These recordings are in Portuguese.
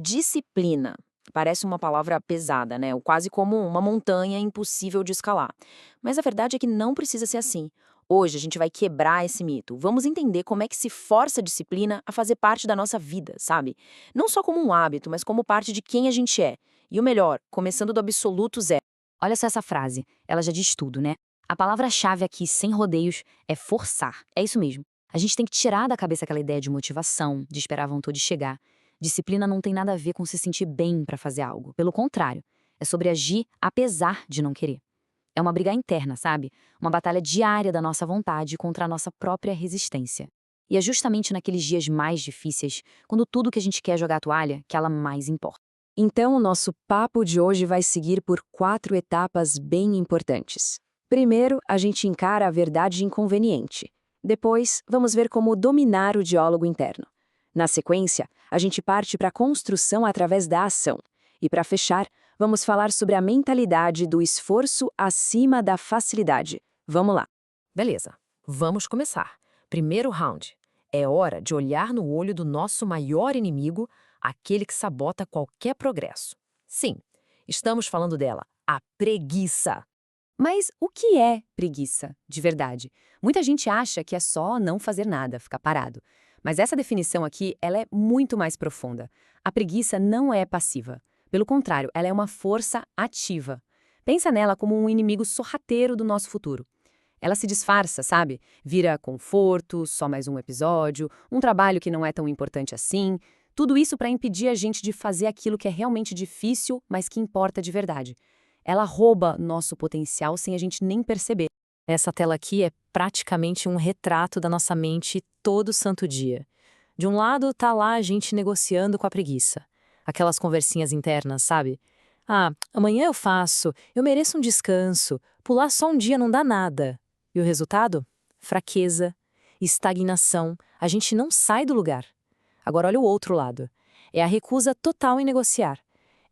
Disciplina. Parece uma palavra pesada, né? Ou quase como uma montanha impossível de escalar. Mas a verdade é que não precisa ser assim. Hoje a gente vai quebrar esse mito. Vamos entender como é que se força a disciplina a fazer parte da nossa vida, sabe? Não só como um hábito, mas como parte de quem a gente é. E o melhor, começando do absoluto zero. Olha só essa frase, ela já diz tudo, né? A palavra-chave aqui, sem rodeios, é forçar. É isso mesmo. A gente tem que tirar da cabeça aquela ideia de motivação, de esperar a vontade chegar. Disciplina não tem nada a ver com se sentir bem para fazer algo. Pelo contrário, é sobre agir apesar de não querer. É uma briga interna, sabe? Uma batalha diária da nossa vontade contra a nossa própria resistência. E é justamente naqueles dias mais difíceis, quando tudo que a gente quer é jogar a toalha, que ela mais importa. Então, o nosso papo de hoje vai seguir por 4 etapas bem importantes. Primeiro, a gente encara a verdade inconveniente. Depois, vamos ver como dominar o diálogo interno. Na sequência, a gente parte para a construção através da ação. E para fechar, vamos falar sobre a mentalidade do esforço acima da facilidade. Vamos lá! Beleza, vamos começar. Primeiro round. É hora de olhar no olho do nosso maior inimigo, aquele que sabota qualquer progresso. Sim, estamos falando dela, a preguiça. Mas o que é preguiça, de verdade? Muita gente acha que é só não fazer nada, ficar parado. Mas essa definição aqui, ela é muito mais profunda. A preguiça não é passiva. Pelo contrário, ela é uma força ativa. Pensa nela como um inimigo sorrateiro do nosso futuro. Ela se disfarça, sabe? Vira conforto, só mais um episódio, um trabalho que não é tão importante assim. Tudo isso para impedir a gente de fazer aquilo que é realmente difícil, mas que importa de verdade. Ela rouba nosso potencial sem a gente nem perceber. Essa tela aqui é praticamente um retrato da nossa mente todo santo dia. De um lado, tá lá a gente negociando com a preguiça. Aquelas conversinhas internas, sabe? Ah, amanhã eu faço, eu mereço um descanso, pular só um dia não dá nada. E o resultado? Fraqueza, estagnação, a gente não sai do lugar. Agora olha o outro lado. É a recusa total em negociar.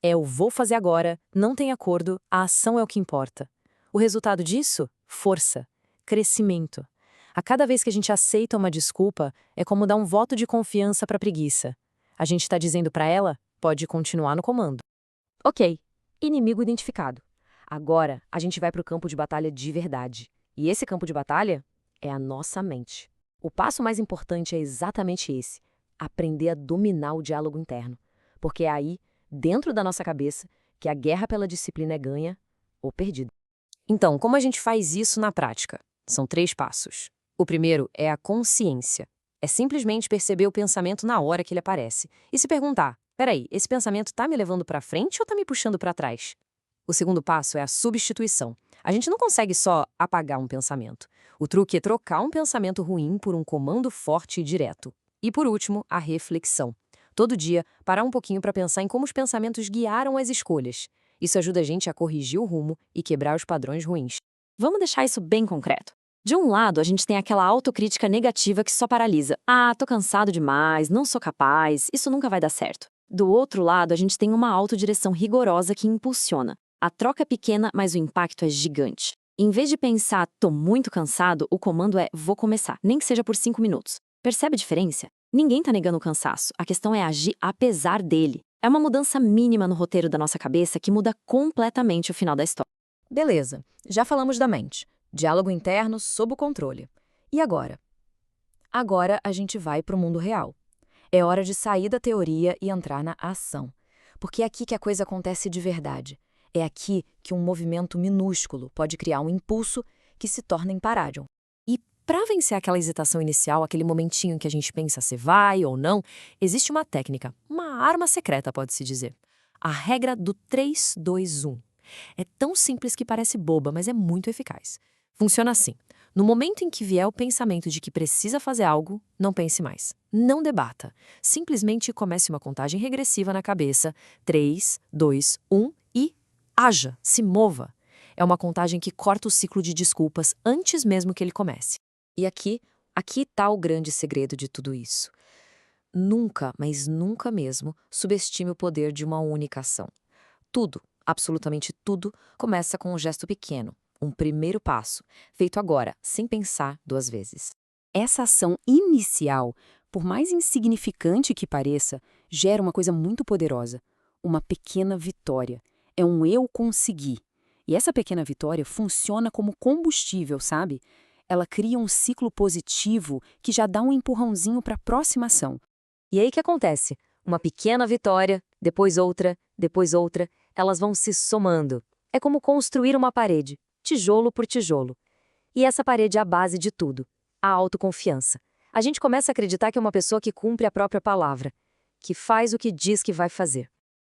É o vou fazer agora, não tem acordo, a ação é o que importa. O resultado disso? Força, crescimento. A cada vez que a gente aceita uma desculpa, é como dar um voto de confiança para a preguiça. A gente está dizendo para ela, pode continuar no comando. Ok, inimigo identificado. Agora a gente vai para o campo de batalha de verdade. E esse campo de batalha é a nossa mente. O passo mais importante é exatamente esse: aprender a dominar o diálogo interno. Porque é aí, dentro da nossa cabeça, que a guerra pela disciplina é ganha ou perdida. Então, como a gente faz isso na prática? São 3 passos. O primeiro é a consciência. É simplesmente perceber o pensamento na hora que ele aparece e se perguntar: peraí, esse pensamento está me levando para frente ou está me puxando para trás? O segundo passo é a substituição. A gente não consegue só apagar um pensamento. O truque é trocar um pensamento ruim por um comando forte e direto. E por último, a reflexão. Todo dia, parar um pouquinho para pensar em como os pensamentos guiaram as escolhas. Isso ajuda a gente a corrigir o rumo e quebrar os padrões ruins. Vamos deixar isso bem concreto. De um lado, a gente tem aquela autocrítica negativa que só paralisa. Ah, tô cansado demais, não sou capaz, isso nunca vai dar certo. Do outro lado, a gente tem uma autodireção rigorosa que impulsiona. A troca é pequena, mas o impacto é gigante. Em vez de pensar, tô muito cansado, o comando é, vou começar, nem que seja por 5 minutos. Percebe a diferença? Ninguém tá negando o cansaço, a questão é agir apesar dele. É uma mudança mínima no roteiro da nossa cabeça que muda completamente o final da história. Beleza, já falamos da mente. Diálogo interno sob o controle. E agora? Agora a gente vai para o mundo real. É hora de sair da teoria e entrar na ação. Porque é aqui que a coisa acontece de verdade. É aqui que um movimento minúsculo pode criar um impulso que se torna imparável. E para vencer aquela hesitação inicial, aquele momentinho em que a gente pensa se vai ou não, existe uma técnica, uma arma secreta, pode-se dizer. A regra do 3-2-1. É tão simples que parece boba, mas é muito eficaz. Funciona assim. No momento em que vier o pensamento de que precisa fazer algo, não pense mais. Não debata. Simplesmente comece uma contagem regressiva na cabeça. 3, 2, 1 e haja, se mova. É uma contagem que corta o ciclo de desculpas antes mesmo que ele comece. E aqui está o grande segredo de tudo isso. Nunca, mas nunca mesmo, subestime o poder de uma única ação. Tudo, absolutamente tudo, começa com um gesto pequeno. Um primeiro passo, feito agora, sem pensar 2 vezes. Essa ação inicial por mais insignificante que pareça, gera uma coisa muito poderosa, uma pequena vitória. É um eu consegui. E essa pequena vitória funciona como combustível, sabe? Ela cria um ciclo positivo que já dá um empurrãozinho para a próxima ação. E aí o que acontece? Uma pequena vitória, depois outra, elas vão se somando. É como construir uma parede, tijolo por tijolo. E essa parede é a base de tudo, a autoconfiança. A gente começa a acreditar que é uma pessoa que cumpre a própria palavra, que faz o que diz que vai fazer.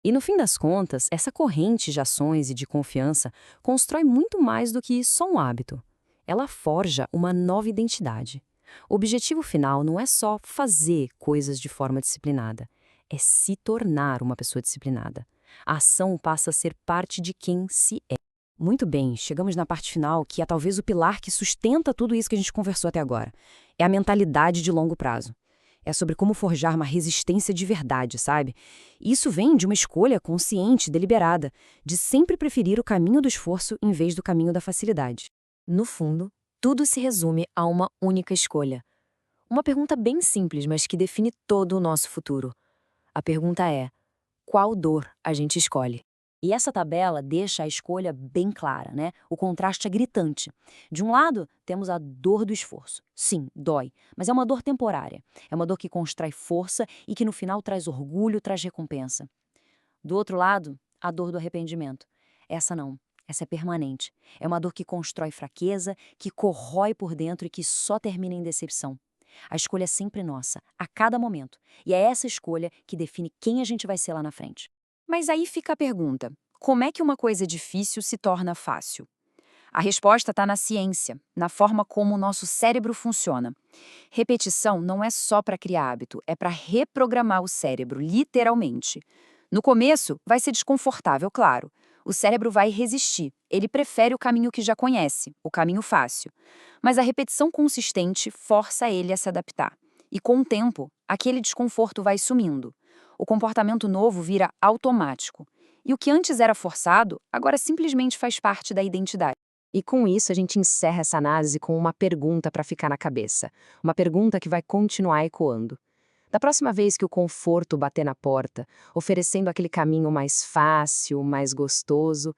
E no fim das contas, essa corrente de ações e de confiança constrói muito mais do que só um hábito. Ela forja uma nova identidade. O objetivo final não é só fazer coisas de forma disciplinada, é se tornar uma pessoa disciplinada. A ação passa a ser parte de quem se é. Muito bem, chegamos na parte final, que é talvez o pilar que sustenta tudo isso que a gente conversou até agora. É a mentalidade de longo prazo. É sobre como forjar uma resistência de verdade, sabe? Isso vem de uma escolha consciente, deliberada, de sempre preferir o caminho do esforço em vez do caminho da facilidade. No fundo, tudo se resume a uma única escolha. Uma pergunta bem simples, mas que define todo o nosso futuro. A pergunta é: qual dor a gente escolhe? E essa tabela deixa a escolha bem clara, né? O contraste é gritante. De um lado, temos a dor do esforço. Sim, dói, mas é uma dor temporária. É uma dor que constrói força e que no final traz orgulho, traz recompensa. Do outro lado, a dor do arrependimento. Essa não, essa é permanente. É uma dor que constrói fraqueza, que corrói por dentro e que só termina em decepção. A escolha é sempre nossa, a cada momento. E é essa escolha que define quem a gente vai ser lá na frente. Mas aí fica a pergunta: como é que uma coisa difícil se torna fácil? A resposta está na ciência, na forma como o nosso cérebro funciona. Repetição não é só para criar hábito, é para reprogramar o cérebro, literalmente. No começo, vai ser desconfortável, claro. O cérebro vai resistir, ele prefere o caminho que já conhece, o caminho fácil. Mas a repetição consistente força ele a se adaptar. E com o tempo, aquele desconforto vai sumindo. O comportamento novo vira automático. E o que antes era forçado, agora simplesmente faz parte da identidade. E com isso a gente encerra essa análise com uma pergunta para ficar na cabeça. Uma pergunta que vai continuar ecoando. Da próxima vez que o conforto bater na porta, oferecendo aquele caminho mais fácil, mais gostoso,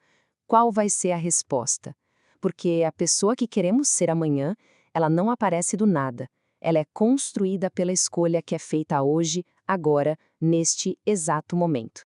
qual vai ser a resposta? Porque a pessoa que queremos ser amanhã, ela não aparece do nada. Ela é construída pela escolha que é feita hoje, agora, neste exato momento.